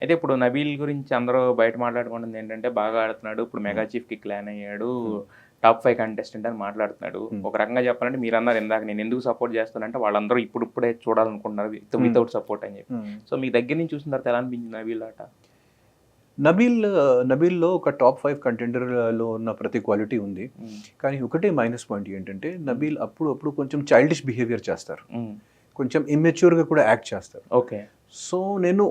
అయితే ఇప్పుడు నబీల్ గురించి అందరూ బయట మాట్లాడుకుంటుంది ఏంటంటే, బాగా ఆడుతున్నాడు. ఇప్పుడు మెగా చీఫ్‌కి క్లాన్ అయ్యాడు. టాప్ 5 కంటెస్టెంట్ అని మాట్లాడుతున్నాడు. ఒక రకంగా చెప్పాలంటే మీరన్నారు ఇందాక నేను ఎందుకు సపోర్ట్ చేస్తానంటే, వాళ్ళందరూ ఇప్పుడిప్పుడే చూడాలనుకుంటున్నారు వితౌట్ సపోర్ట్ అని చెప్పి. సో మీ దగ్గర నుంచి చూసిన తర్వాత ఎలా అనిపించింది నబీల్ ఆట? నబీల్‌లో ఒక టాప్ 5 కంటెండర్‌లో ఉన్న ప్రతి క్వాలిటీ ఉంది. కానీ ఒకటే మైనస్ పాయింట్ ఏంటంటే, నబీల్ అప్పుడు కొంచెం చైల్డిష్ బిహేవియర్ చేస్తారు. కొంచెం ఇమ్మెచ్యూర్‌గా కూడా యాక్ట్ చేస్తారు. ఓకే. సో నేను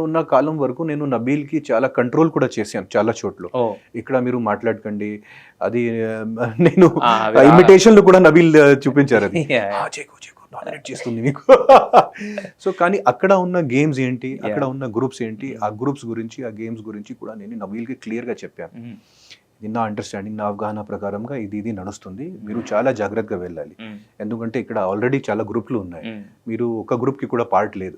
ఉన్న కాలం వరకు నేను నబీల్‌కి చాలా కంట్రోల్ కూడా చేశాను చాలా చోట్ల. ఇక్కడ మీరు మాట్లాడకండి అది నేను ఇమిటేషన్‌లో కూడా నబీల్ చూపించారు అది. చేయకు డామినేట్ చేస్తుంది నీకు. సో కానీ అక్కడ ఉన్న గేమ్స్ ఏంటి, అక్కడ ఉన్న గ్రూప్స్ ఏంటి, ఆ గ్రూప్స్ గురించి ఆ గేమ్స్ గురించి కూడా నేను నబీల్‌కి క్లియర్‌గా చెప్పాను. ఇది నా అండర్స్టాండింగ్, నా అవగాహన ప్రకారంగా ఇది నడుస్తుంది, మీరు చాలా జాగ్రత్తగా వెళ్ళాలి. ఎందుకంటే ఇక్కడ ఆల్రెడీ చాలా గ్రూప్లు ఉన్నాయి, మీరు ఒక గ్రూప్కి కూడా పార్ట్ లేదు.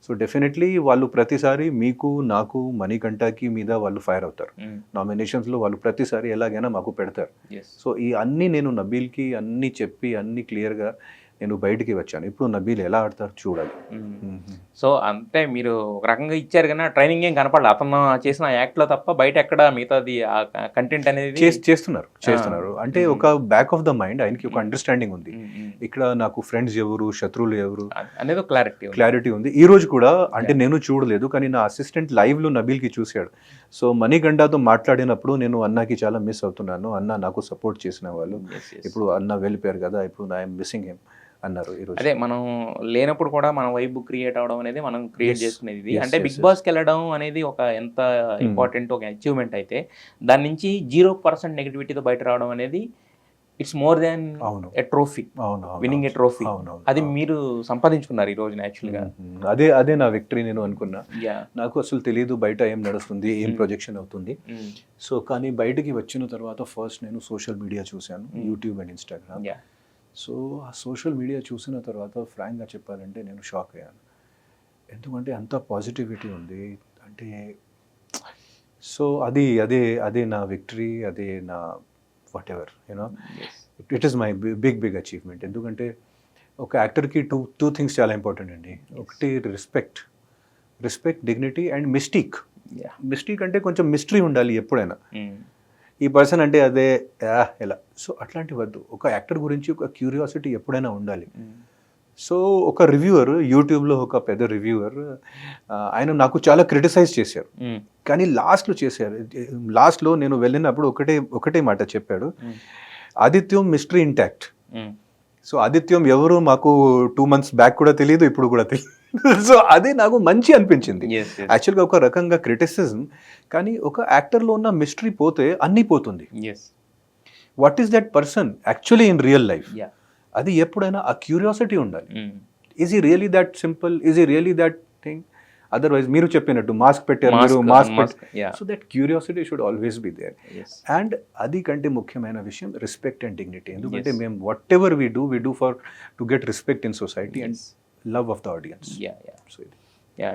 సో డెఫినెట్లీ వాళ్ళు ప్రతిసారి మీకు నాకు మణికంఠకి మీద వాళ్ళు ఫైర్ అవుతారు. నామినేషన్స్లో వాళ్ళు ప్రతిసారి ఎలాగైనా మాకు పెడతారు. సో ఈ అన్నీ నేను నబీల్కి అన్నీ చెప్పి అన్నీ క్లియర్గా నేను బయటికి వచ్చాను. ఇప్పుడు నబీల్ ఎలా ఆడతారు చూడాలి. సో అంటే మీరు ఒక రకంగా ఇచ్చారు కానీ ట్రైనింగ్ ఏం కనపడలేదు అతను చేసిన యాక్ట్లో తప్ప, బయట ఎక్కడ మిగతాది కంటెంట్ అనేది చేస్తున్నారు. అంటే ఒక బ్యాక్ ఆఫ్ ద మైండ్ ఆయనకి ఒక అండర్స్టాండింగ్ ఉంది. ఇక్కడ నాకు ఫ్రెండ్స్ ఎవరు, శత్రువులు ఎవరు అనేది క్లారిటీ ఉంది. ఈ రోజు కూడా అంటే నేను చూడలేదు కానీ నా అసిస్టెంట్ లైవ్ లో నబీల్కి చూశాడు. సో మణికంఠతో మాట్లాడినప్పుడు నేను అన్నకి చాలా మిస్ అవుతున్నాను, అన్న నాకు సపోర్ట్ చేసిన వాళ్ళు ఇప్పుడు అన్న వెళ్ళిపోయారు కదా, ఇప్పుడు ఐఎమ్ మిస్సింగ్ హిమ్ అన్నారు. అదే మనం లేనప్పుడు కూడా మన వైబ్ క్రియేట్ అవడం అనేది మనం క్రియేట్ చేసుకునేది. అంటే బిగ్ బాస్కి వెళ్ళడం అనేది ఒక ఎంత ఇంపార్టెంట్ ఒక అచీవ్మెంట్ అయితే, దాని నుంచి 0% నెగిటివిటీతో బయట రావడం అనేది it's more than a trophy, winnowing a trophy. అది మీరు సంపాదించుకున్నారు ఈ రోజు యాక్చువల్గా. అదే నా విక్టరీ నేను అనుకున్నా. నాకు అసలు తెలియదు బయట ఏం నడుస్తుంది, ఏం ప్రొజెక్షన్ అవుతుంది. సో కానీ బయటకి వచ్చిన తర్వాత ఫస్ట్ నేను సోషల్ మీడియా చూశాను, యూట్యూబ్ అండ్ ఇన్స్టాగ్రామ్. సో ఆ సోషల్ మీడియా చూసిన తర్వాత ఫ్రాంక్గా చెప్పాలంటే నేను షాక్ అయ్యాను. ఎందుకంటే అంత పాజిటివిటీ ఉంది. అంటే సో అదే నా విక్టరీ, అదే నా whatever you know it is my big achievement. ఎందుకంటే ఒక యాక్టర్కి టూ థింగ్స్ చాలా ఇంపార్టెంట్ అండి. ఒకటి రెస్పెక్ట్, డిగ్నిటీ అండ్ మిస్టీక్ అంటే కొంచెం మిస్టరీ ఉండాలి ఎప్పుడైనా. ఈ పర్సన్ అంటే అదే ఎలా, సో అట్లాంటి వద్దు. ఒక యాక్టర్ గురించి ఒక క్యూరియాసిటీ ఎప్పుడైనా ఉండాలి. సో ఒక రివ్యూవర్, యూట్యూబ్లో ఒక పెద్ద రివ్యూవర్, ఆయన నాకు చాలా క్రిటిసైజ్ చేశారు. కానీ లాస్ట్లో నేను వెళ్ళినప్పుడు ఒకటే మాట చెప్పాడు, ఆదిత్యం మిస్టరీ ఇంటాక్ట్. సో ఆదిత్యం ఎవరు మాకు 2 months బ్యాక్ కూడా తెలియదు, ఇప్పుడు కూడా తెలియదు. సో అదే నాకు మంచి అనిపించింది. యాక్చువల్గా ఒక రకంగా క్రిటిసిజం, కానీ ఒక యాక్టర్లో ఉన్న మిస్టరీ పోతే అన్నీ పోతుంది. What is that person actually in real life, అది ఎప్పుడైనా ఆ క్యూరియాసిటీ ఉండాలి. Is he really that simple, is he really that thing? Otherwise మీరు చెప్పినట్టు మాస్క్ పెట్టారు, so that curiosity should always be there. And అది కంటే ముఖ్యమైన విషయం రెస్పెక్ట్ అండ్ డిగ్నిటీ. ఎందుకంటే మేము whatever we do for to get respect in society and love of the audience. So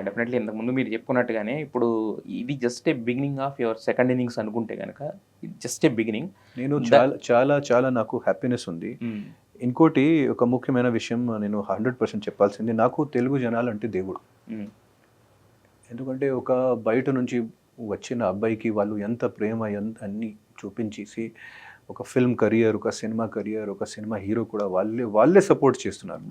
definitely ఇంతకుముందు మీరు చెప్పుకున్నట్టుగానే ఇప్పుడు ఇది just a beginning of your second innings అనుకుంటే కనుక ఇది జస్ట్ ఏ బిగినింగ్. నేను చాలా నాకు హ్యాపీనెస్ ఉంది. ఇంకోటి ఒక ముఖ్యమైన విషయం నేను 100% చెప్పాల్సింది, నాకు తెలుగు జనాలు అంటే దేవుడు. ఎందుకంటే ఒక బయట నుంచి వచ్చిన అబ్బాయికి వాళ్ళు ఎంత ప్రేమ అన్నీ చూపించేసి ఒక ఫిల్మ్ కెరియర్, ఒక సినిమా కెరియర్, ఒక సినిమా హీరో కూడా వాళ్ళే సపోర్ట్ చేస్తున్నారు.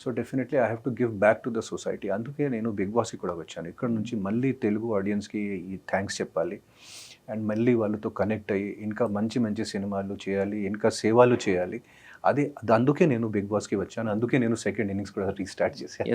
So definitely I have to give back to the society. అందుకే నేను బిగ్ బాస్కి కూడా వచ్చాను. ఇక్కడ నుంచి మళ్ళీ తెలుగు ఆడియన్స్కి ఈ థ్యాంక్స్ చెప్పాలి అండ్ మళ్ళీ వాళ్ళతో కనెక్ట్ అయ్యి ఇంకా మంచి సినిమాలు చేయాలి, ఇంకా సేవలు చేయాలి. అందుకే నేను బిగ్ బాస్కి వచ్చాను. అందుకే నేను సెకండ్ ఇన్నింగ్స్ కూడా రీస్టార్ట్ చేశాను.